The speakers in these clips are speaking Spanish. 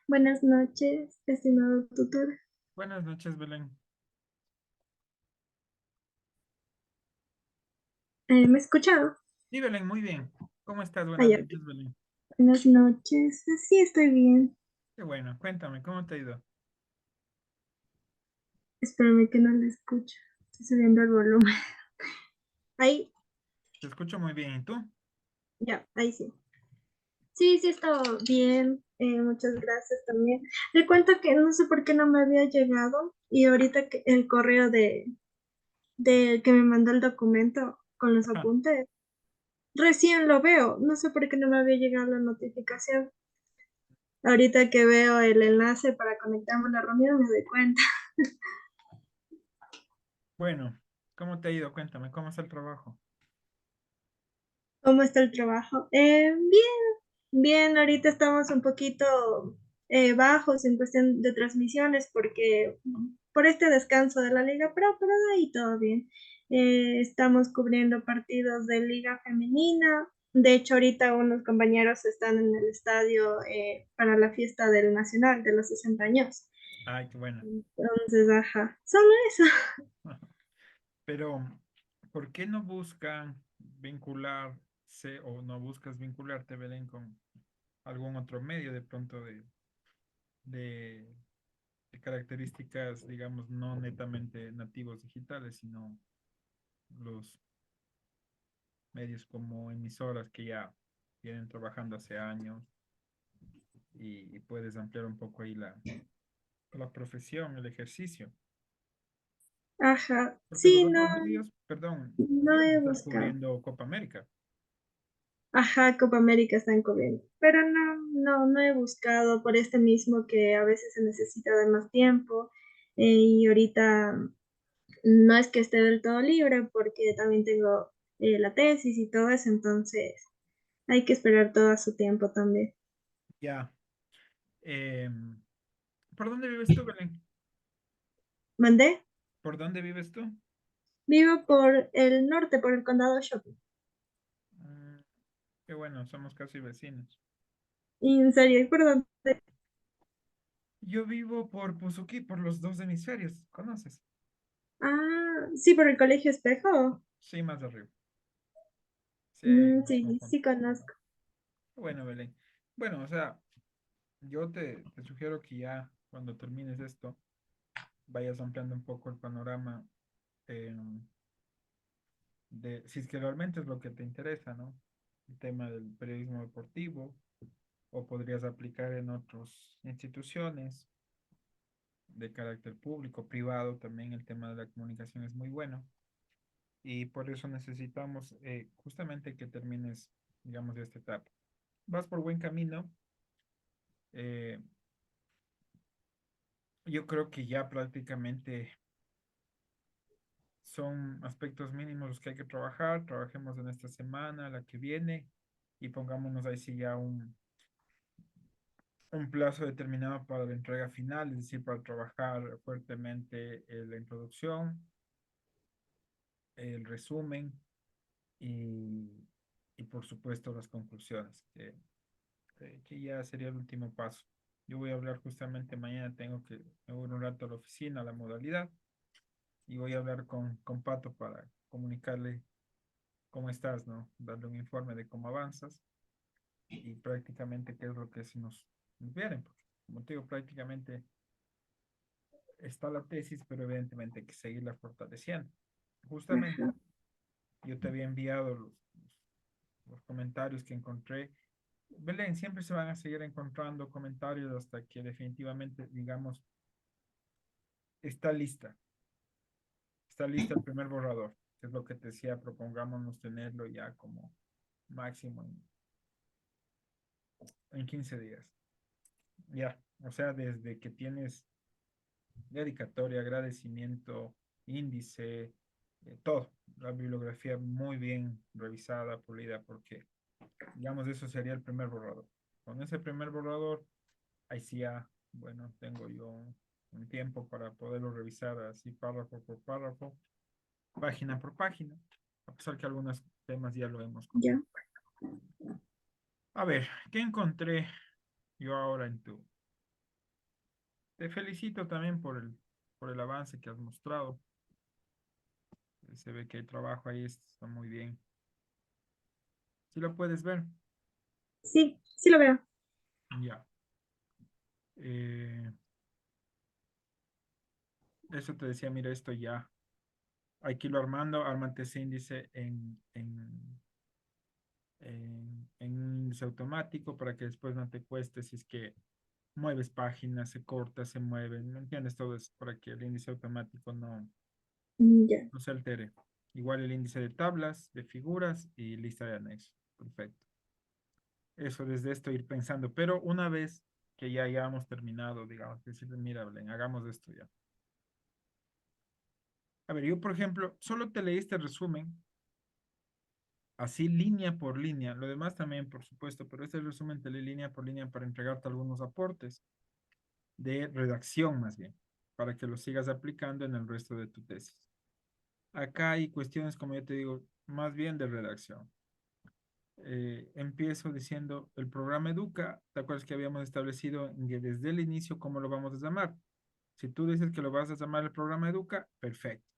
Buenas noches, estimado tutor. Buenas noches, Belén. ¿Me ha escuchado? Sí, Belén, muy bien. ¿Cómo estás? Ah, Buenas ya. noches, Belén. Buenas noches. Sí, estoy bien. Qué bueno, cuéntame, ¿cómo te ha ido? Espérame que no le escucho. Estoy subiendo el volumen. Ahí, Te escucho muy bien, ¿y tú? ya, ahí sí. Sí, sí, está bien. Muchas gracias también. Le cuento que no sé por qué no me había llegado y ahorita que el correo de que me mandó el documento con los Ajá. apuntes, recién lo veo. No sé por qué no me había llegado la notificación. Ahorita que veo el enlace para conectarme a la reunión me doy cuenta. Bueno, ¿cómo te ha ido? Cuéntame, ¿cómo está el trabajo? ¿Cómo está el trabajo? Bien, bien, ahorita estamos un poquito bajos en cuestión de transmisiones porque por este descanso de la liga, pero de ahí todo bien. Estamos cubriendo partidos de liga femenina. De hecho, ahorita unos compañeros están en el estadio para la fiesta del Nacional de los 60 años. Ay, qué bueno. Entonces, ajá, solo eso. Pero, ¿por qué no buscan vincularse o no buscas vincularte, Belén, con algún otro medio de pronto de, de características, digamos, no netamente nativos digitales, sino los medios como emisoras que ya vienen trabajando hace años y puedes ampliar un poco ahí la profesión, el ejercicio. Ajá, Porque los sí, no, otros medios, perdón, no deben he estar buscado. cubriendo Copa América. Ajá, Copa América está en cubriendo. Pero no he buscado por este mismo que a veces se necesita de más tiempo. Y ahorita no es que esté del todo libre porque también tengo la tesis y todo eso, entonces hay que esperar todo a su tiempo también. Ya. Em, ¿Por dónde vives tú, Belén? ¿Mandé? ¿Por dónde vives tú? Vivo por el norte, por el condado Shopping. Mm, qué bueno, somos casi vecinos. Y en serio, ¿y por dónde? Yo vivo por Puzuquí, por los dos hemisferios. ¿Conoces? Ah, sí, por el Colegio Espejo. Sí, más arriba. Sí, en Sí, conjunto. sí conozco. Bueno, Belén. Bueno, o sea, yo te sugiero que ya cuando termines esto, vayas ampliando un poco el panorama si es que realmente es lo que te interesa, ¿no? El tema del periodismo deportivo, o podrías aplicar en otras instituciones de carácter público, privado, también el tema de la comunicación es muy bueno. Y por eso necesitamos justamente que termines, digamos, esta etapa. Vas por buen camino. eh, yo creo que ya prácticamente son aspectos mínimos los que hay que trabajar. Trabajemos en esta semana, la que viene, y pongámonos ahí sí ya un plazo determinado para la entrega final, es decir, para trabajar fuertemente la introducción, el resumen y, y por supuesto las conclusiones, que ya sería el último paso. Yo voy a hablar justamente mañana, me voy un rato a la oficina, a la modalidad, y voy a hablar con Pato para comunicarle cómo estás, ¿no? Darle un informe de cómo avanzas y prácticamente qué es lo que se nos viene, porque como te digo, prácticamente está la tesis, pero evidentemente hay que seguirla fortaleciendo. Justamente, Ajá. yo te había enviado los comentarios que encontré. Belén, siempre se van a seguir encontrando comentarios hasta que definitivamente, digamos, está lista. Está lista el primer borrador, que es lo que te decía, propongámonos tenerlo ya como máximo en 15 días. Ya, o sea, desde que tienes dedicatoria, agradecimiento, índice, todo. La bibliografía muy bien revisada, pulida, porque, digamos, eso sería el primer borrador. Con ese primer borrador, ahí sí ya, bueno, tengo yo un tiempo para poderlo revisar así párrafo por párrafo, página por página, a pesar que algunos temas ya lo hemos Ya. comentado. A ver, ¿qué encontré yo ahora en tu? te felicito también por el avance que has mostrado. Se ve que hay trabajo ahí, está muy bien. Si lo puedes ver, Sí, sí lo veo. ya. Eh, Eso te decía, mira, esto ya. Hay que irlo armando, ármate ese índice en un índice automático para que después no te cueste si es que mueves páginas, se corta, se mueve, ¿me entiendes? Todo eso para que el índice automático Ya, no se altere. Igual el índice de tablas, de figuras y lista de anexos. Perfecto. Eso desde esto ir pensando, pero una vez que ya hayamos terminado, digamos, decirle, mira, Belén, hagamos esto ya. A ver, yo, por ejemplo, solo te leí este resumen, así línea por línea, lo demás también, por supuesto, pero este resumen te leí línea por línea para entregarte algunos aportes de redacción más bien, para que lo sigas aplicando en el resto de tu tesis. Acá hay cuestiones, como yo te digo, más bien de redacción. Empiezo diciendo, el programa Educa, ¿te acuerdas que habíamos establecido desde el inicio cómo lo vamos a llamar? Si tú dices que lo vas a llamar el programa Educa, perfecto.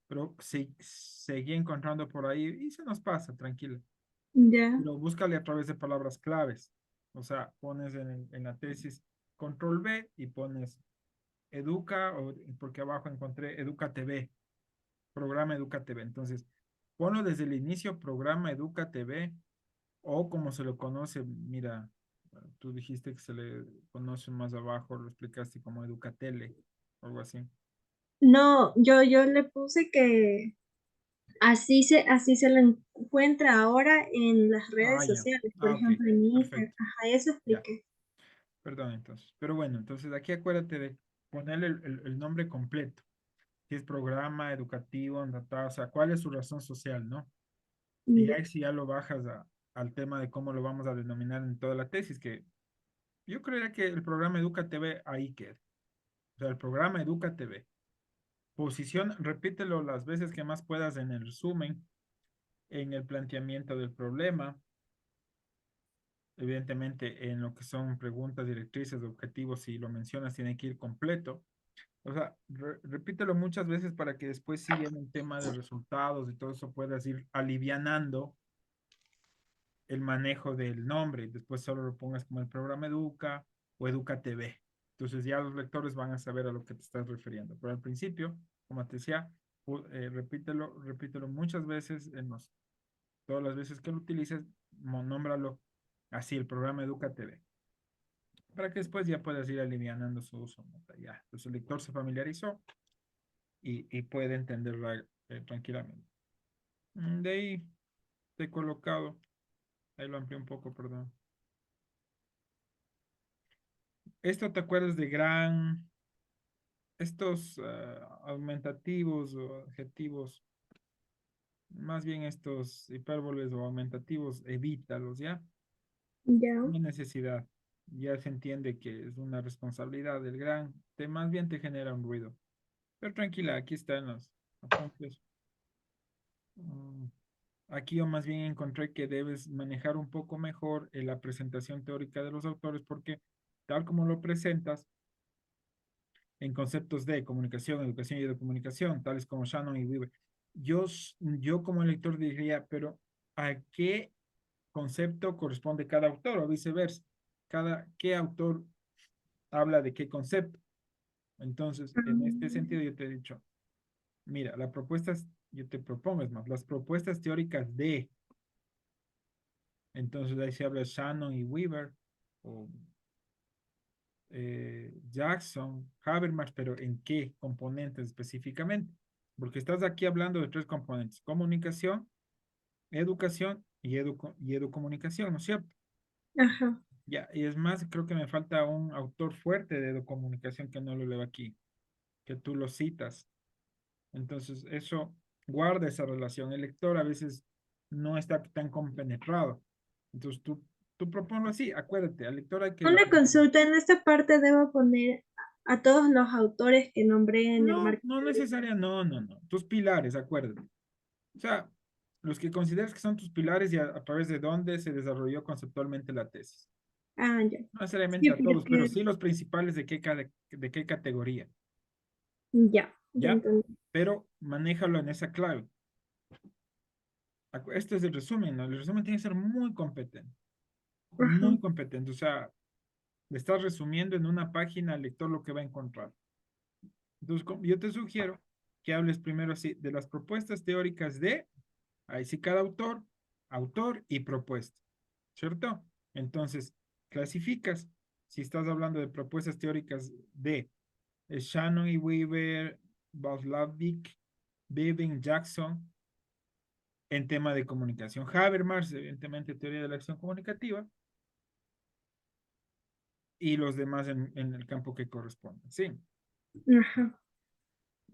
Pero si seguí encontrando por ahí y se nos pasa, tranquilo. ya, Pero búscale a través de palabras claves. O sea, pones en la tesis control V y pones Educa, o porque abajo encontré Educa TV, programa Educa TV. Entonces, ponlo desde el inicio, programa Educa TV, o como se lo conoce, mira, tú dijiste que se le conoce más abajo, lo explicaste como Educatele, algo así. no, yo le puse que así se lo encuentra ahora en las Ah, redes ya. sociales, por Ah, ok. ejemplo en Instagram. Perfecto. Ajá, eso Ya. expliqué. Perdón, entonces. Pero bueno, entonces aquí acuérdate de ponerle el nombre completo. Si es programa educativo, o sea, cuál es su razón social, ¿no? Y Ya, ahí sí ya lo bajas al tema de cómo lo vamos a denominar en toda la tesis, que yo creería que el programa Educa TV ahí queda. O sea, el programa Educa TV. Posición, repítelo las veces que más puedas en el resumen, en el planteamiento del problema, evidentemente en lo que son preguntas, directrices, objetivos, si lo mencionas, tiene que ir completo. O sea, repítelo muchas veces para que después sí en el tema de resultados y todo eso puedas ir alivianando el manejo del nombre. Después solo lo pongas como el programa Educa o Educa TV. Entonces ya los lectores van a saber a lo que te estás refiriendo. Pero al principio, como te decía, repítelo muchas veces todas las veces que lo utilices, nómbralo así, el programa Educa TV, para que después ya puedas ir alivianando su uso, ¿no? Ya, entonces el lector se familiarizó y puede entenderla tranquilamente. De ahí te he colocado, ahí lo amplié un poco, perdón. Esto te acuerdas de estos aumentativos o adjetivos, más bien estos hipérboles o aumentativos, evítalos, ¿ya? ya. No hay necesidad. Ya se entiende que es una responsabilidad del más bien te genera un ruido. Pero tranquila, aquí están los apuntes. Mm, Aquí yo más bien encontré que debes manejar un poco mejor la presentación teórica de los autores porque tal como lo presentas en conceptos de comunicación, educación y de comunicación, tales como Shannon y Weaver, yo como lector diría, pero ¿a qué concepto corresponde cada autor o viceversa? ¿Qué autor habla de qué concepto? Entonces, en este Mm, sentido yo te he dicho, mira, yo te propongo, es más, las propuestas teóricas de, entonces ahí se habla de Shannon y Weaver, o Jackson, Habermas, pero ¿en qué componentes específicamente? Porque estás aquí hablando de tres componentes, comunicación, educación y educomunicación, ¿no es cierto? ajá. Ya, y es más, creo que me falta un autor fuerte de educomunicación que no lo leo aquí, que tú lo citas. Entonces, eso guarda esa relación. El lector a veces no está tan compenetrado. Entonces, tú proponlo así, acuérdate, al lector hay que Una educarlo. consulta, en esta parte debo poner a todos los autores que nombré en el No, marco no teórico. necesaria, no, no, no. Tus pilares, acuérdate. O sea, los que consideres que son tus pilares y a través de dónde se desarrolló conceptualmente la tesis. Ah, ya. No necesariamente Sí, a todos, pero porque, sí los principales de qué categoría, ya ¿ya? entendí. Pero manéjalo en esa clave. Este es el resumen, ¿no? El resumen tiene que ser Ajá, muy competente. O sea, le estás resumiendo en una página al lector lo que va a encontrar. Entonces, yo te sugiero que hables primero así de las propuestas teóricas de, ahí sí cada autor, autor y propuesta, ¿cierto? Entonces, clasificas, si estás hablando de propuestas teóricas de Shannon y Weaver, Boslavik, Bevin, Jackson, en tema de comunicación. Habermas, evidentemente, teoría de la acción comunicativa, y los demás en el campo que corresponde, ¿sí? ajá.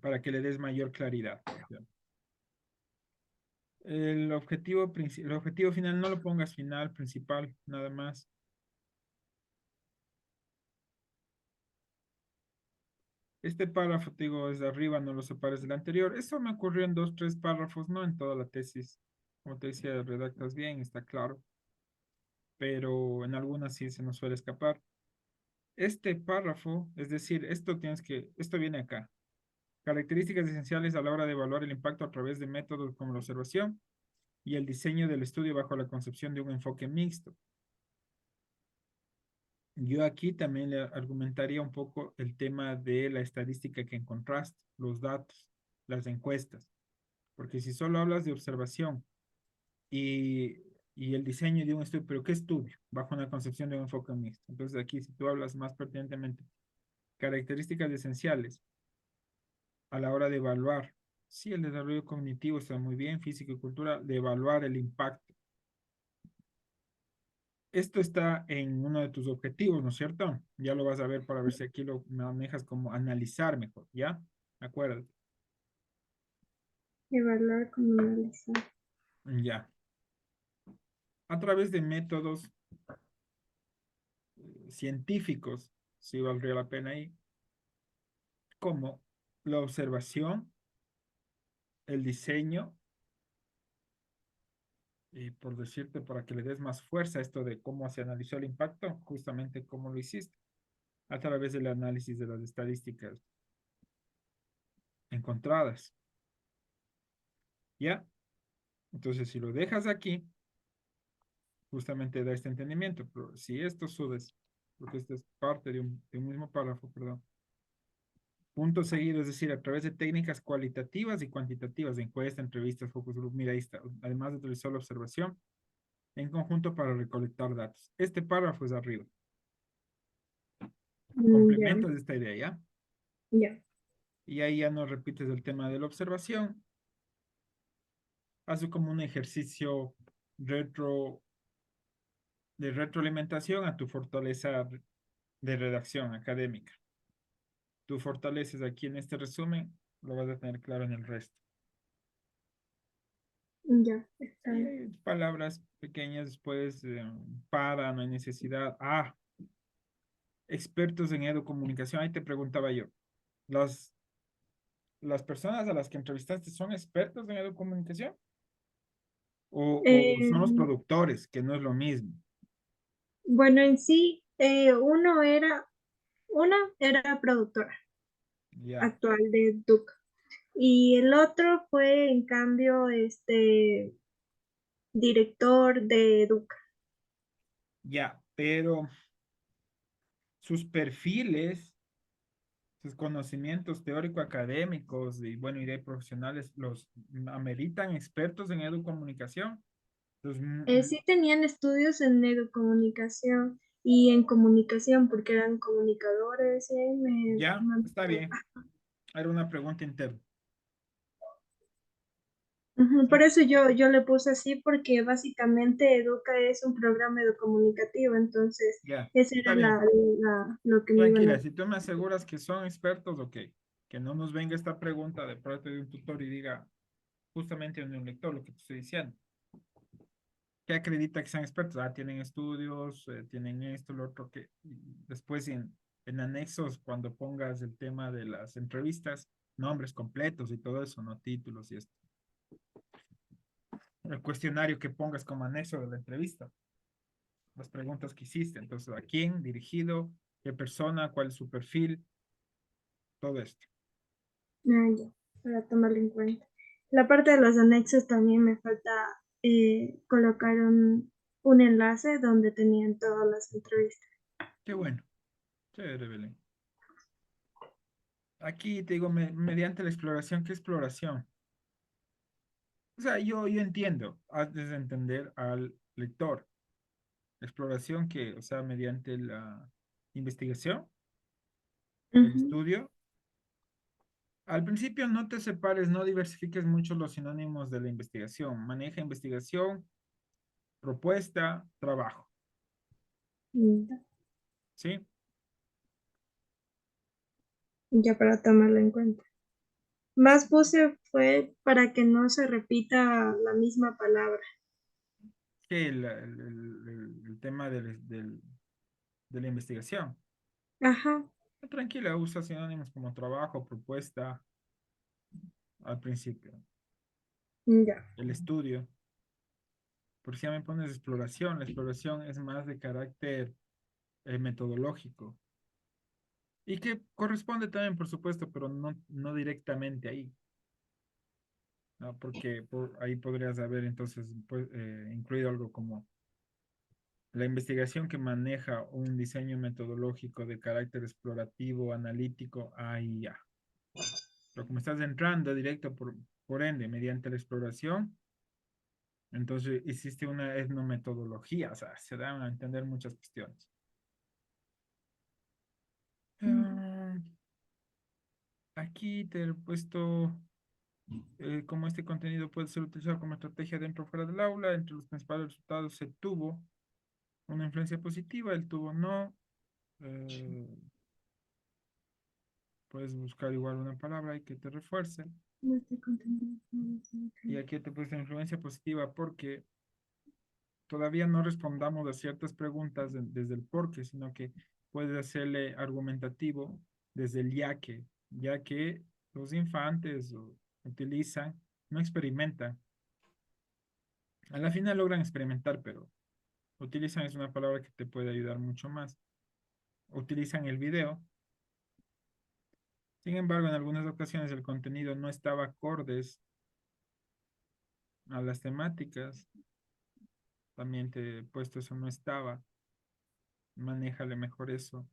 Para que le des mayor claridad. ¿Ya? El objetivo final no lo pongas final, principal, nada más. Este párrafo, te digo, es de arriba, no lo separes del anterior. Eso me ocurrió en dos, tres párrafos, no en toda la tesis. Como te decía, redactas bien, está claro, pero en algunas sí se nos suele escapar. Este párrafo, es decir, esto viene acá. Características esenciales a la hora de evaluar el impacto a través de métodos como la observación y el diseño del estudio bajo la concepción de un enfoque mixto. Yo aquí también le argumentaría un poco el tema de la estadística que encontraste, los datos, las encuestas, porque si solo hablas de observación y, y el diseño de un estudio, pero ¿qué estudio? Bajo una concepción de un enfoque mixto. Entonces aquí, si tú hablas más pertinentemente, características esenciales a la hora de evaluar, sí, el desarrollo cognitivo está muy bien, físico y cultural, de evaluar el impacto. Esto está en uno de tus objetivos, ¿no es cierto? Ya lo vas a ver para ver si aquí lo manejas como analizar mejor, ¿ya? Acuérdate. Evaluar como analizar. Ya. A través de métodos científicos, si valdría la pena ahí, como la observación, el diseño, y por decirte, para que le des más fuerza a esto de cómo se analizó el impacto, justamente cómo lo hiciste, a través del análisis de las estadísticas encontradas, ¿ya? Entonces, si lo dejas aquí, justamente da este entendimiento. Pero si esto subes, porque esto es parte de un mismo párrafo, perdón, punto seguido, es decir, a través de técnicas cualitativas y cuantitativas, de encuesta, entrevistas, focus group, mira, ahí está, además de utilizar la observación, en conjunto para recolectar datos. Este párrafo es arriba. Ya, Complementos de esta idea, ¿ya? ya. Y ahí ya no repites el tema de la observación, hace como un ejercicio retro, de retroalimentación a tu fortaleza de redacción académica. Tú fortaleces aquí en este resumen, lo vas a tener claro en el resto. Ya, está Y bien. hay palabras pequeñas después, para, no hay necesidad. Ah, expertos en educomunicación, ahí te preguntaba yo, ¿las, las personas a las que entrevistaste son expertos en educomunicación? O Eh, son los productores, que no es lo mismo? bueno, en sí, una era productora Ya, actual de Duke y el otro fue, en cambio, director de Duke. ya, pero sus perfiles, sus conocimientos teórico-académicos y bueno, y de profesionales, los ameritan expertos en educomunicación. Entonces, Sí tenían estudios en educomunicación y en comunicación porque eran comunicadores y ahí ya, está bien. Era una pregunta interna. Ujú. Por Sí, eso yo le puse así, porque básicamente Educa es un programa educomunicativo, entonces ya, ese está era bien. lo que me iban Tranquila, a... si tú me aseguras que son expertos, ok. Que no nos venga esta pregunta de parte de un tutor y diga justamente de un lector lo que te estoy diciendo. ¿Qué acredita que sean expertos? Ah, tienen estudios, tienen esto, lo otro, que y después en anexos, cuando pongas el tema de las entrevistas, nombres completos y todo eso, no títulos y esto. El cuestionario que pongas como anexo de la entrevista. las preguntas que hiciste. Entonces, ¿a quién dirigido? ¿Qué persona? ¿Cuál es su perfil? Todo esto. Ah, ya, para tomarlo en cuenta. La parte de los anexos también me falta colocar un enlace donde tenían todas las entrevistas. Qué bueno. Chévere, Belén. Aquí te digo, mediante la exploración, ¿qué exploración? O sea, yo entiendo, has de entender al lector. Exploración que, o sea, mediante la investigación, el Ujú, estudio. Al principio no te separes, no diversifiques mucho los sinónimos de la investigación. Maneja investigación, propuesta, trabajo, ya, ¿sí? ya para tomarlo en cuenta. Más puse fue para que no se repita la misma palabra. Que el tema de la investigación. Ajá, Tranquila, usa sinónimos como trabajo, propuesta al principio. ya. El estudio. Por si ya me pones exploración, la exploración es más de carácter metodológico y que corresponde también, por supuesto, pero no directamente ahí, ¿no? Porque ahí podrías haber entonces pues, incluido algo como la investigación que maneja un diseño metodológico de carácter explorativo, analítico, ahí ya. Pero como estás entrando directo por ende, mediante la exploración, entonces existe una etnometodología, o sea, se dan a entender muchas cuestiones. Ah, aquí te he puesto cómo este contenido puede ser utilizado como estrategia dentro o fuera del aula. Entre los principales resultados se tuvo una influencia positiva, el tuvo no. eh, Puedes buscar igual una palabra y que te refuerce. No estoy contenta, no sé Y qué. aquí te puse influencia positiva porque todavía no respondamos a ciertas preguntas desde el por qué, sino que puedes hacerle argumentativo desde el ya que los infantes utilizan, no experimentan. A la final logran experimentar, pero utilizan es una palabra que te puede ayudar mucho más. Utilizan el video. Sin embargo, en algunas ocasiones el contenido no estaba acordes a las temáticas. También te he puesto eso no estaba. Manéjale mejor eso.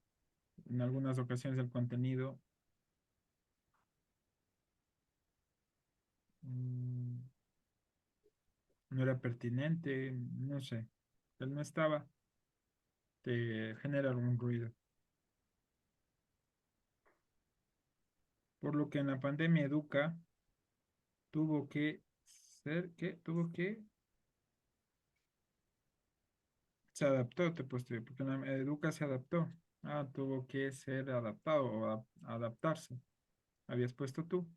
En algunas ocasiones el contenido mm, no era pertinente, no sé. Él no estaba, te genera algún ruido. Por lo que en la pandemia Educa tuvo que ser, ¿qué? Tuvo que se adaptó, te he puesto yo, porque la Educa se adaptó. Ah, tuvo que ser adaptado o adaptarse. Habías puesto tú.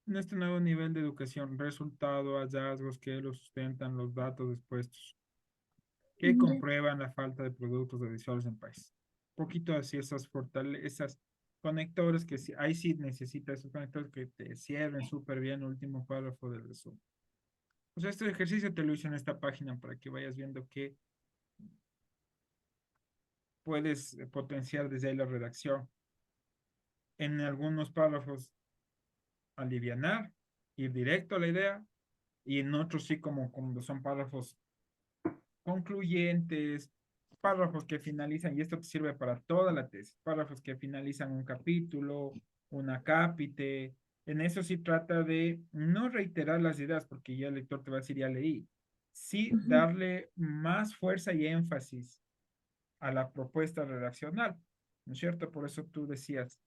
En este nuevo nivel de educación, resultado, hallazgos que lo sustentan los datos expuestos, que Ya. comprueban la falta de productos audiovisuales en el país. Un poquito así esas conectores que ahí sí necesitas esos conectores que te cierren súper bien el último párrafo del resumen. O sea, este ejercicio te lo hice en esta página para que vayas viendo que puedes potenciar desde ahí la redacción. En algunos párrafos alivianar, ir directo a la idea, y en otros sí como son párrafos concluyentes, párrafos que finalizan, y esto te sirve para toda la tesis, párrafos que finalizan un capítulo, una cápite. En eso sí trata de no reiterar las ideas, porque ya el lector te va a decir, ya leí. Sí Ujú. darle más fuerza y énfasis a la propuesta redaccional, ¿no es cierto? Por eso tú decías,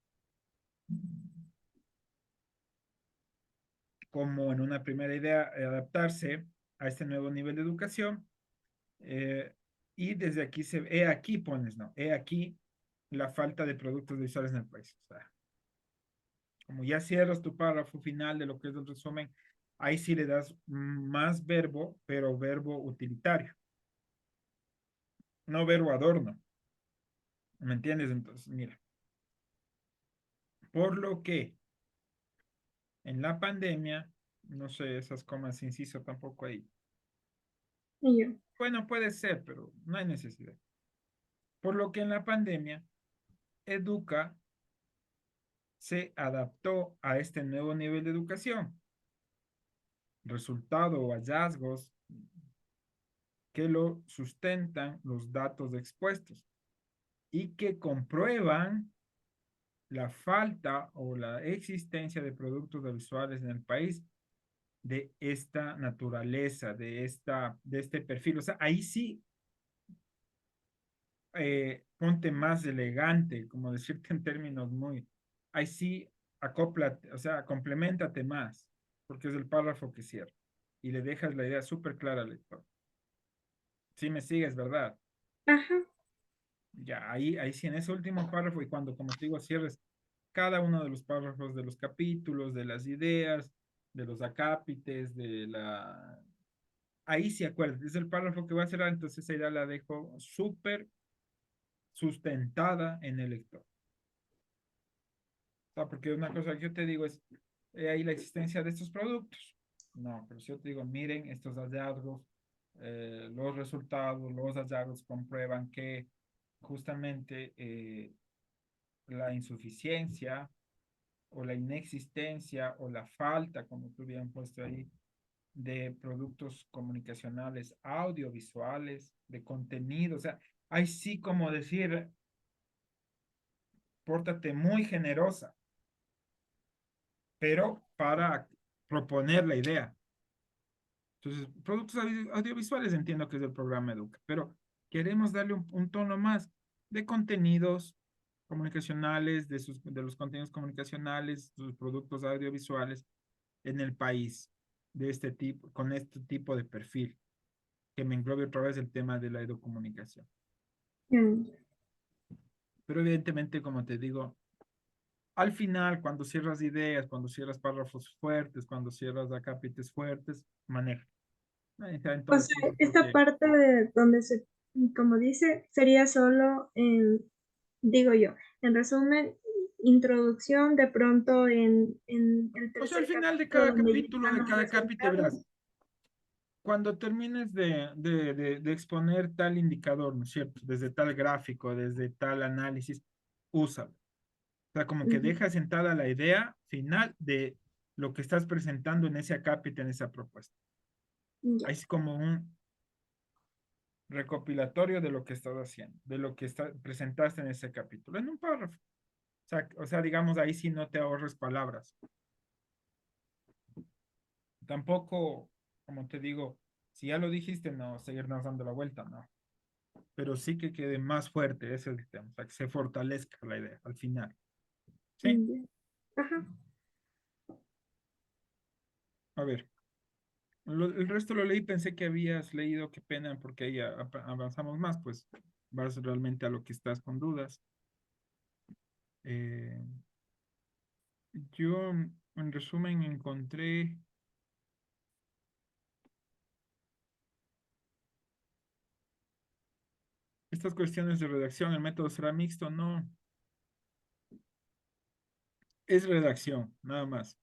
como en una primera idea, adaptarse a este nuevo nivel de educación. eh, y desde aquí he aquí pones, ¿no? He aquí la falta de productos visuales en el país. O sea, como ya cierras tu párrafo final de lo que es el resumen, ahí sí le das más verbo, pero verbo utilitario, no verbo adorno. ¿Me entiendes? Entonces, mira, por lo que en la pandemia, no sé, esas comas inciso tampoco ahí. Y yo, Bueno, puede ser, pero no hay necesidad. Por lo que en la pandemia, Educa se adaptó a este nuevo nivel de educación. Resultado o hallazgos que lo sustentan los datos expuestos y que comprueban la falta o la existencia de productos audiovisuales en el país de esta naturaleza, de este perfil. O sea, ahí sí ponte más elegante, como decirte en términos muy, ahí sí acóplate, o sea, complementate más, porque es el párrafo que cierra y le dejas la idea súper clara al lector. Si me sigues, ¿verdad? ajá, Ya, ahí sí, en ese último párrafo y cuando, como te digo, cierres cada uno de los párrafos de los capítulos, de las ideas, de los acápites, de la... Ahí sí acuerdas, es el párrafo que va a cerrar, entonces esa idea la dejo súper sustentada en el lector. O sea, porque una cosa que yo te digo es, ahí la existencia de estos productos. No, pero si yo te digo, miren estos hallazgos, los resultados, los hallazgos comprueban que justamente la insuficiencia o la inexistencia o la falta, como tú bien puesto ahí, de productos comunicacionales, audiovisuales, de contenido. O sea, hay sí como decir, pórtate muy generosa, pero para proponer la idea. Entonces, productos audiovisuales entiendo que es el programa Educa, pero queremos darle un tono más de contenidos comunicacionales, de los contenidos comunicacionales, sus productos audiovisuales en el país de este tipo, con este tipo de perfil, que me englobe otra vez el tema de la educomunicación. mm. Pero evidentemente, como te digo, al final, cuando cierras ideas, cuando cierras párrafos fuertes, cuando cierras acápites fuertes, maneja. O Entonces, sea, sí, yo creo esta que, parte de donde se, como dice, sería solo en, digo yo, en resumen, introducción de pronto en el o sea, al tercer final de capítulo cada donde ya capítulo, están de los cada capítulo, resultados. verás, cuando termines de exponer tal indicador, ¿no es cierto? Desde tal gráfico, desde tal análisis, úsalo. O sea, como que Ujú, deja sentada la idea final de lo que estás presentando en ese acápite, en esa propuesta. ya. Ahí es como un recopilatorio de lo que estás haciendo, de lo que presentaste en ese capítulo, en un párrafo. O sea, digamos, ahí sí no te ahorres palabras. Tampoco, como te digo, si ya lo dijiste, no seguirnos dando la vuelta, no. Pero sí que quede más fuerte ese es el tema, o sea, que se fortalezca la idea al final. ¿Sí? Ya. Ajá. A ver, el resto lo leí, pensé que habías leído, qué pena, porque ahí avanzamos más, pues vas realmente a lo que estás con dudas. Eh, yo, en resumen, encontré estas cuestiones de redacción, el método será mixto, no, es redacción, nada más.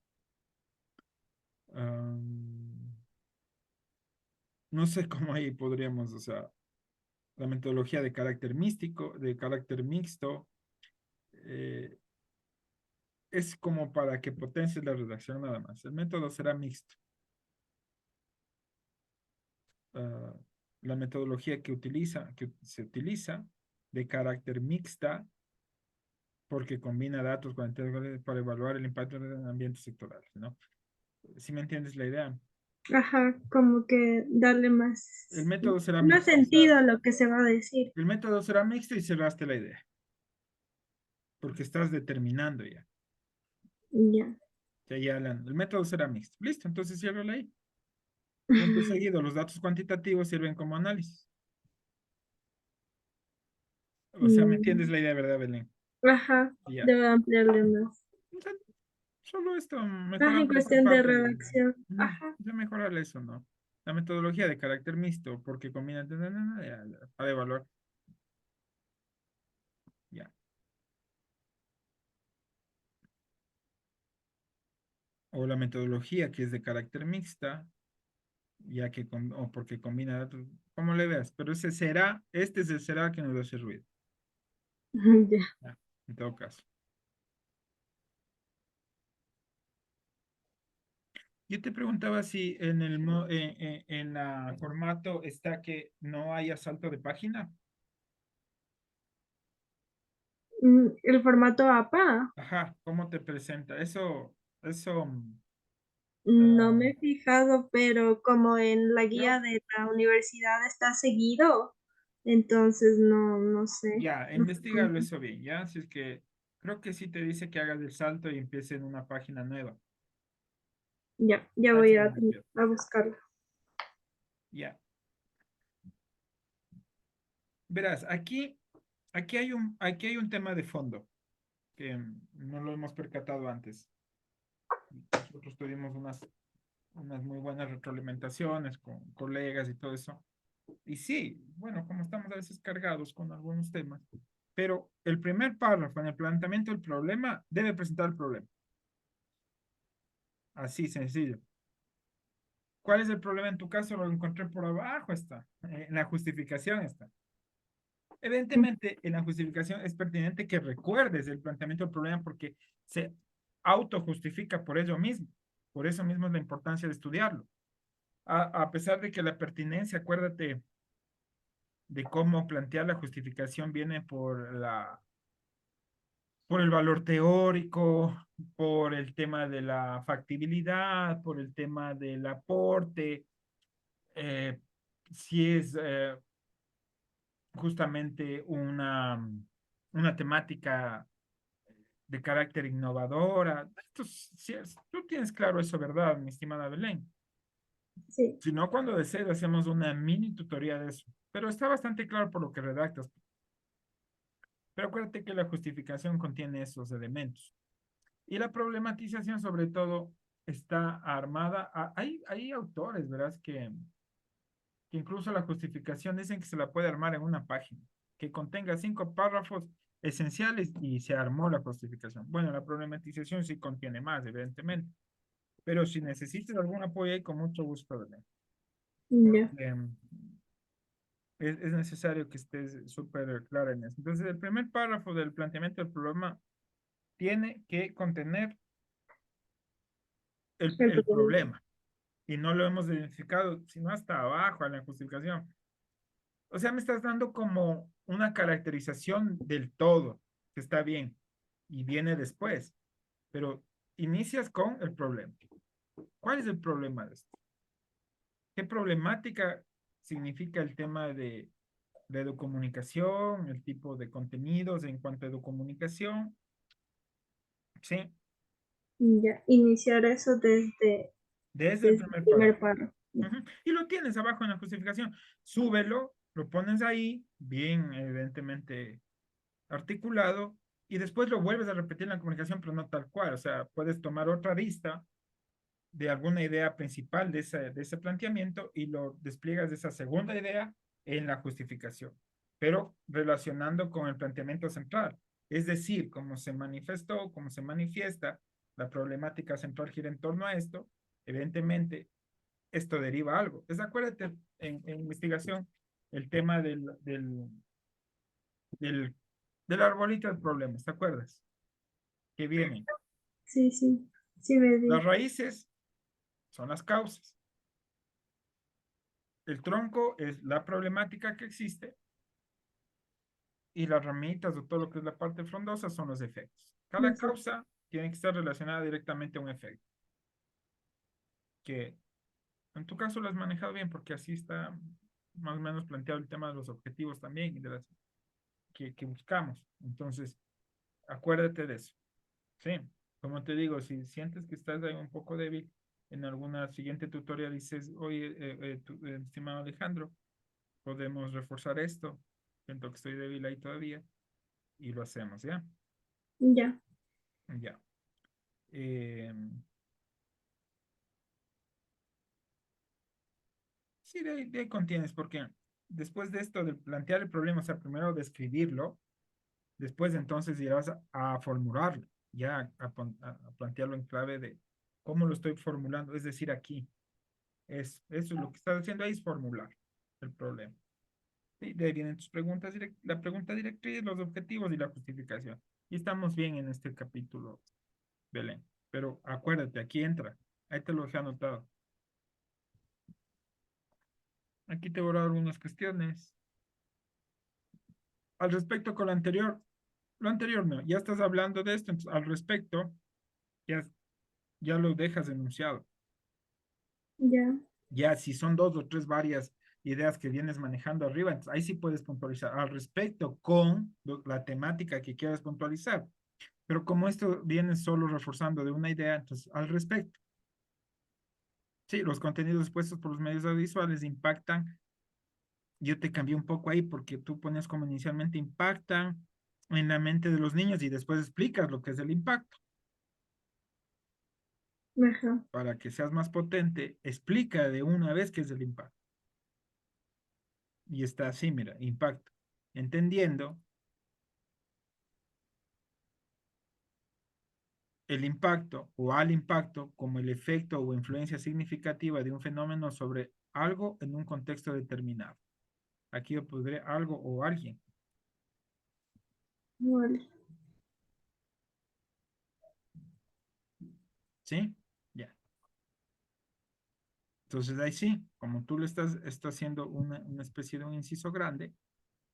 Am, no sé cómo ahí podríamos, o sea, la metodología de carácter místico, de carácter mixto, eh, es como para que potencies la redacción nada más. El método será mixto. Ah, la metodología que se utiliza de carácter mixta, porque combina datos cuantitativos para evaluar el impacto en ambientes sectorales, ¿no? Si me entiendes la idea. Ajá, como que darle El más, método será más mixto, o sea, sentido a lo que se va a decir. el método será mixto y cerraste la idea, porque estás determinando ya. Ya. El método será mixto. Listo, entonces cierro la ahí. Punto seguido, los datos cuantitativos sirven como análisis. O sea, ¿me entiendes Mm, la idea, verdad, Belén? ajá, Ya. debo ampliarle más. O sea, solo esto, Más en mejorando esa cuestión de parte. redacción. Ajá. Ya mejorarle eso, ¿no? La metodología de carácter mixto, porque combina para evaluar. Ya. O la metodología que es de carácter mixta, ya que, o porque combina datos, como le veas, pero ese será, este es el será que nos hace ruido, Ya. ya, en todo caso. Yo te preguntaba si en el en la formato está que no haya salto de página. El formato APA, Ajá, ¿cómo te presenta? Eso, no ah, me he fijado, pero como en la guía creo, de la universidad está seguido, entonces no sé. ya, No sé cómo. investigalo eso bien, ¿ya? Si es que creo que sí te dice que hagas el salto y empiece en una página nueva. Ya A voy eso me refiero. a buscarlo. Ya. Verás, aquí hay un tema de fondo que no lo hemos percatado antes. Nosotros tuvimos unas muy buenas retroalimentaciones con colegas y todo eso. Y sí, bueno, como estamos a veces cargados con algunos temas, pero el primer párrafo en el planteamiento del problema debe presentar el problema. Así, sencillo. ¿Cuál es el problema en tu caso? Lo encontré por abajo, está. En la justificación está. Evidentemente, en la justificación es pertinente que recuerdes el planteamiento del problema porque se autojustifica por ello mismo. Por eso mismo es la importancia de estudiarlo. A pesar de que la pertinencia, acuérdate de cómo plantear la justificación viene por el valor teórico, por el tema de la factibilidad, por el tema del aporte, eh, si es justamente una temática de carácter innovadora. Esto, tú tienes claro eso, ¿verdad, mi estimada Belén? Sí, Si no, cuando desees, hacemos una mini tutoría de eso. Pero está bastante claro por lo que redactas. Pero acuérdate que la justificación contiene esos elementos. Y la problematización, sobre todo, está armada. Hay autores, ¿verdad? Que incluso la justificación dicen que se la puede armar en una página, que contenga 5 párrafos esenciales y se armó la justificación. Bueno, la problematización sí contiene más, evidentemente, pero si necesitas algún apoyo ahí, con mucho gusto, ¿verdad? ya. Porque es necesario que estés súper claro en eso. Entonces, el primer párrafo del planteamiento del problema tiene que contener El el problema. problema y no lo hemos identificado, sino hasta abajo en la justificación. O sea, me estás dando como una caracterización del todo, que está bien, y viene después, pero inicias con el problema. ¿Cuál es el problema de esto? ¿Qué problemática significa el tema de educomunicación, el tipo de contenidos en cuanto a educomunicación? Sí, Ya. Iniciar eso desde el desde el primer primer párrafo. párrafo. Ujú. Y lo tienes abajo en la justificación. Súbelo, lo pones ahí, bien, evidentemente articulado, y después lo vuelves a repetir en la comunicación, pero no tal cual. O sea, puedes tomar otra vista de alguna idea principal de ese planteamiento y lo despliegas de esa segunda idea en la justificación, pero relacionando con el planteamiento central. Es decir, cómo se manifestó, cómo se manifiesta, la problemática central gira en torno a esto, evidentemente esto deriva a algo. Es, acuérdate, en investigación, el tema del, del arbolito de problemas, ¿te acuerdas? Que vienen. Sí, sí, sí me Las di. raíces son las causas. El tronco es la problemática que existe y las ramitas o todo lo que es la parte frondosa son los efectos. Cada Eso. causa tiene que estar relacionada directamente a un efecto, que en tu caso lo has manejado bien porque así está más o menos planteado el tema de los objetivos también y de las que buscamos. Entonces, acuérdate de eso. Sí, como te digo, si sientes que estás ahí un poco débil, en alguna siguiente tutoría dices, oye, estimado Alejandro, podemos reforzar esto. Siento que estoy débil ahí todavía y lo hacemos, ¿ya? Ya. Ya. Eh, sí, de ahí contienes, porque después de esto de plantear el problema, o sea, primero describirlo, después entonces irás a formularlo, ya a plantearlo en clave de cómo lo estoy formulando, es decir, aquí. Eso es lo que estás haciendo ahí, es formular el problema. Sí, de ahí vienen tus preguntas, la pregunta directriz, los objetivos y la justificación. Y estamos bien en este capítulo, Belén. Pero acuérdate, aquí entra. Ahí te lo dejé anotado. Aquí te voy a dar algunas cuestiones. Al respecto con lo anterior no, ya estás hablando de esto, entonces al respecto, ya, ya lo dejas enunciado. Ya, Ya si son dos o tres varias ideas que vienes manejando arriba, entonces ahí sí puedes puntualizar al respecto con la temática que quieras puntualizar. Pero como esto viene solo reforzando de una idea, entonces al respecto. Sí, los contenidos expuestos por los medios audiovisuales impactan. Yo te cambié un poco ahí porque tú pones como inicialmente impactan en la mente de los niños y después explicas lo que es el impacto. ajá, Para que seas más potente, explica de una vez qué es el impacto. Y está así, mira, impacto. Entendiendo el impacto o al impacto como el efecto o influencia significativa de un fenómeno sobre algo en un contexto determinado. Aquí yo pondré algo o alguien. vale. ¿Sí? Ya. Entonces ahí sí, como tú le estás haciendo una especie de un inciso grande,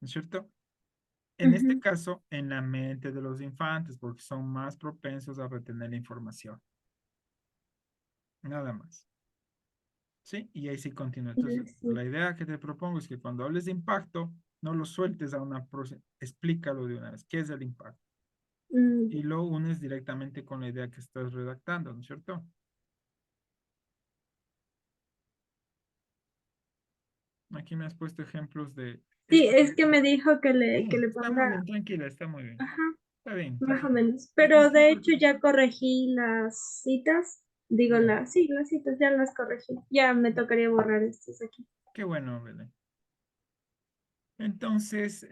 ¿no es cierto? En este Ujú, caso, en la mente de los infantes, porque son más propensos a retener la información. Nada más. ¿Sí? Y ahí sí continúa. ya, Entonces, sí. la idea que te propongo es que cuando hables de impacto, no lo sueltes a una explícalo de una vez. ¿Qué es el impacto? Y Ya. lo unes directamente con la idea que estás redactando, ¿no es cierto? Aquí me has puesto ejemplos de Sí, esto. es que me dijo que Sí, le está muy ponga, bien, tranquila, está muy bien. ajá, Está bien, está más o genial. menos. Está Pero de súper. hecho ya corregí las citas. Digo, Ya. sí, las citas ya las corregí. Ya me tocaría borrar estos aquí. Qué bueno, Belén. Entonces,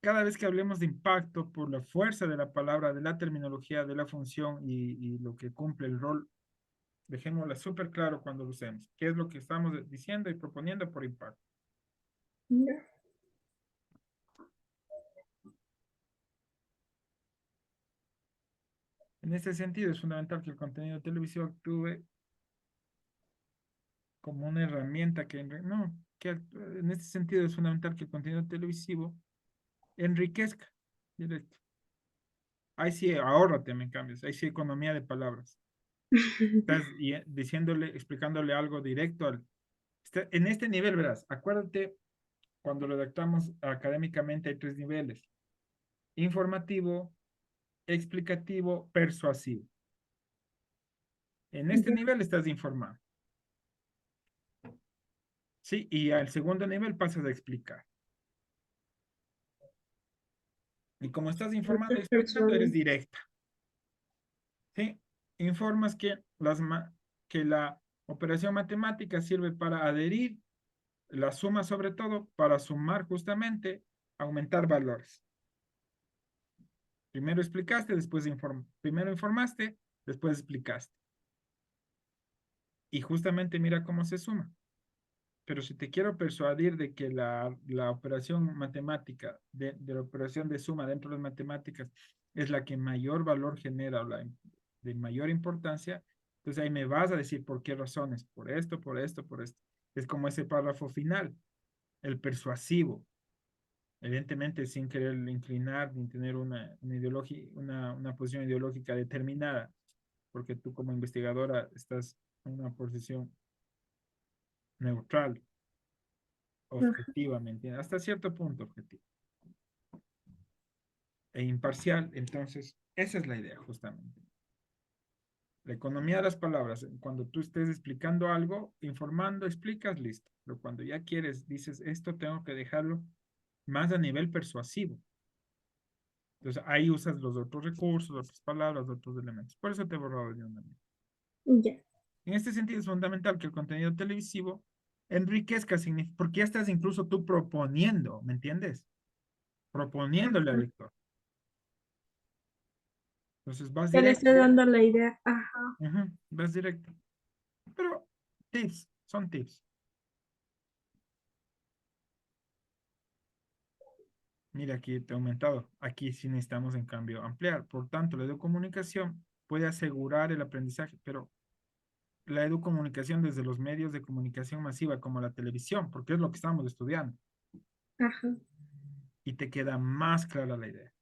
cada vez que hablemos de impacto por la fuerza de la palabra, de la terminología, de la función y lo que cumple el rol, dejémosla súper claro cuando lo usemos. ¿Qué es lo que estamos diciendo y proponiendo por impacto? Ya. En este sentido, es fundamental que el contenido televisivo actúe como una herramienta que, no, en este sentido es fundamental que el contenido televisivo enriquezca. Directo. Ahí sí, ahórrate, me cambias. Ahí sí, economía de palabras. Estás diciéndole, explicándole algo directo en este nivel, verás, acuérdate, cuando redactamos académicamente hay tres niveles: informativo, explicativo, persuasivo. En este Ya. nivel estás informando, ¿sí? Y al segundo nivel pasas a explicar. Y como estás informando y explicando, eres Persuadir. directa, ¿sí? Informas que la operación matemática sirve para adherir, la suma sobre todo, para sumar justamente, aumentar valores. Primero explicaste, después primero informaste, después explicaste. Y justamente mira cómo se suma. Pero si te quiero persuadir de que la operación matemática, de la operación de suma dentro de las matemáticas, es la que mayor valor genera o la de mayor importancia, entonces ahí me vas a decir por qué razones, por esto, por esto, por esto. Es como ese párrafo final, el persuasivo, evidentemente sin querer inclinar ni tener una posición ideológica determinada, porque tú como investigadora estás en una posición neutral, Ajá. objetiva, ¿me entiendes? Hasta cierto punto objetivo e imparcial. Entonces, esa es la idea justamente. La economía de las palabras, cuando tú estés explicando algo, informando, explicas, listo. Pero cuando ya quieres, dices, esto tengo que dejarlo más a nivel persuasivo. Entonces, ahí usas los otros recursos, otras palabras, otros elementos. Por eso te he borrado de una vez. Ya. En este sentido, es fundamental que el contenido televisivo enriquezca, porque ya estás incluso tú proponiendo, ¿me entiendes? Proponiéndole al Ajá. lector. Entonces vas Ya le directo. estoy dando la idea. Ajá. Ujú, vas directo. Pero, tips. son tips. Mira, aquí te he aumentado. Aquí sí necesitamos, en cambio, ampliar. Por tanto, la educomunicación puede asegurar el aprendizaje, pero la educomunicación desde los medios de comunicación masiva como la televisión, porque es lo que estamos estudiando, Ajá. y te queda más clara la idea.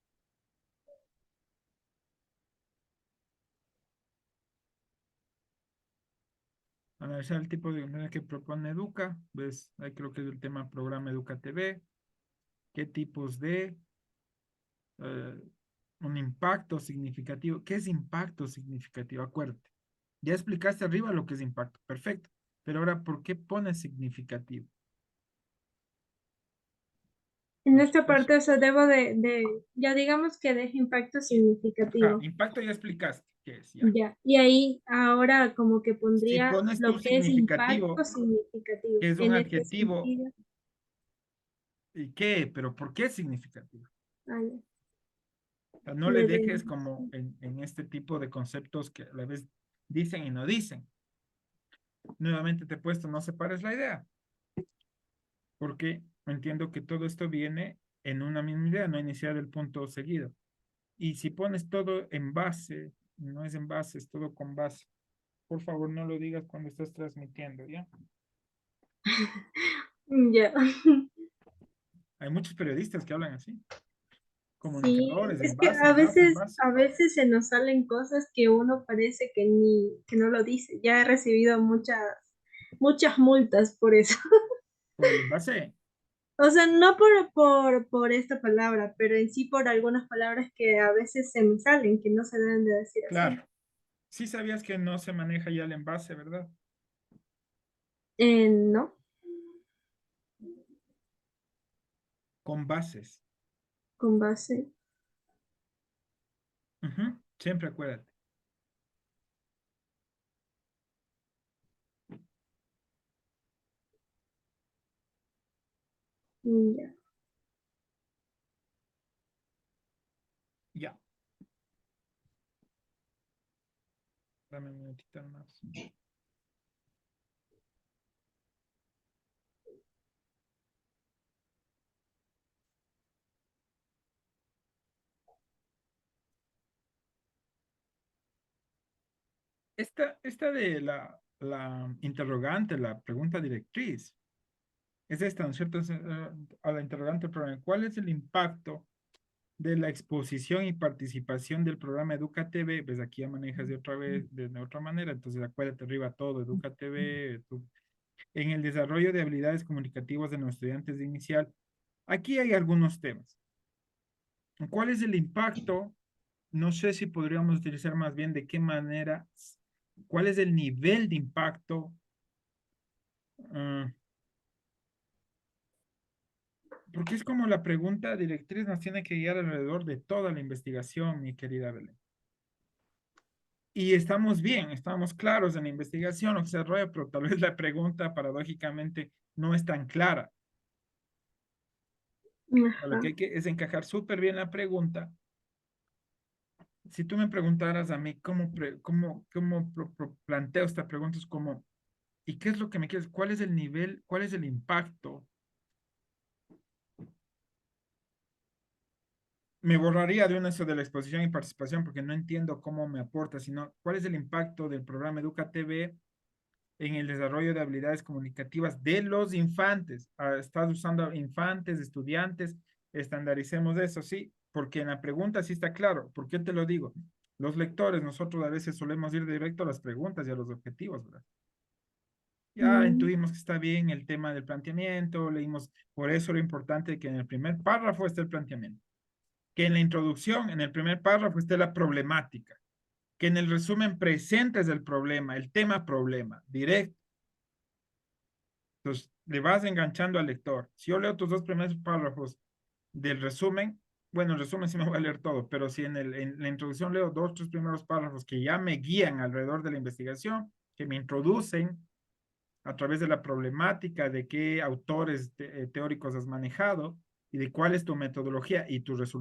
Analizar el tipo de contenido que propone Educa, ves, ahí creo que es el tema programa Educa TV, qué tipos de eh, un impacto significativo. ¿Qué es impacto significativo? Acuérdate. Ya explicaste arriba lo que es impacto, perfecto. Pero ahora, ¿por qué pones significativo? En Pues, esta eso. parte, o sea, debo ya digamos que deje impacto Ajá, significativo. impacto ya explicaste qué es, ya. Ya. Y ahí ahora como que Si pondría pones tu lo que es impacto significativo, significativo. que es un En este adjetivo, sentido. ¿y qué? ¿Pero por qué significativo? Ah, ya. O sea, no le Le dejes doy- como en este tipo de conceptos que a la vez dicen y no dicen. Nuevamente te he puesto, no separes la idea, porque entiendo que todo esto viene en una misma idea, no iniciar el punto seguido. Y si pones todo en base, no es en base, es todo con base. Por favor, no lo digas cuando estás transmitiendo, ¿ya? Ya. Hay muchos periodistas que hablan así, Sí, comunicadores, es en que base, en base, en base. a veces se nos salen cosas que uno parece que que no lo dice. Ya he recibido muchas multas por eso. Por el envase, O sea, no por esta palabra, pero en sí por algunas palabras que a veces se me salen, que no se deben de decir así. claro. Sí sabías que no se maneja ya el envase, ¿verdad? No, Con bases. con base. Ujú, siempre acuérdate. Ya. Ya, dame un minutito más. Esta de la interrogante, la pregunta directriz, es esta, ¿no es cierto? A la interrogante, programa, ¿cuál es el impacto de la exposición y participación del programa Educa TV? Pues aquí ya manejas de otra vez, de otra manera, entonces acuérdate arriba todo, Educa TV, en el desarrollo de habilidades comunicativas de los estudiantes de inicial. Aquí hay algunos temas. ¿Cuál es el impacto? No sé si podríamos utilizar más bien de qué manera, cuál es el nivel de impacto. Ah, porque es como la pregunta directriz nos tiene que guiar alrededor de toda la investigación, mi querida Belén. Y estamos bien, estamos claros en la investigación, lo que se desarrolla, pero tal vez la pregunta paradójicamente no es tan clara. A lo que Ajá. hay que es encajar súper bien la pregunta. Si tú me preguntaras a mí cómo planteo esta pregunta, es como, ¿y qué es lo que me quieres? ¿Cuál es el nivel? ¿Cuál es el impacto? Me borraría de una eso de la exposición y participación porque no entiendo cómo me aporta, sino cuál es el impacto del programa Educa TV en el desarrollo de habilidades comunicativas de los infantes. Ah, estás usando infantes, estudiantes, estandaricemos eso, sí, porque en la pregunta sí está claro. ¿Por qué te lo digo? Los lectores, nosotros a veces solemos ir directo a las preguntas y a los objetivos, ¿verdad? Ya Mm, intuimos que está bien el tema del planteamiento, leímos, por eso lo importante que en el primer párrafo esté el planteamiento, que en la introducción, en el primer párrafo esté la problemática, que en el resumen presentes el problema, el tema problema, directo. Entonces, le vas enganchando al lector. Si yo leo tus dos primeros párrafos del resumen, bueno, el resumen sí me voy a leer todo, pero si en la introducción leo dos, tres primeros párrafos que ya me guían alrededor de la investigación, que me introducen a través de la problemática de qué autores teóricos has manejado y de cuál es tu metodología y tus resultados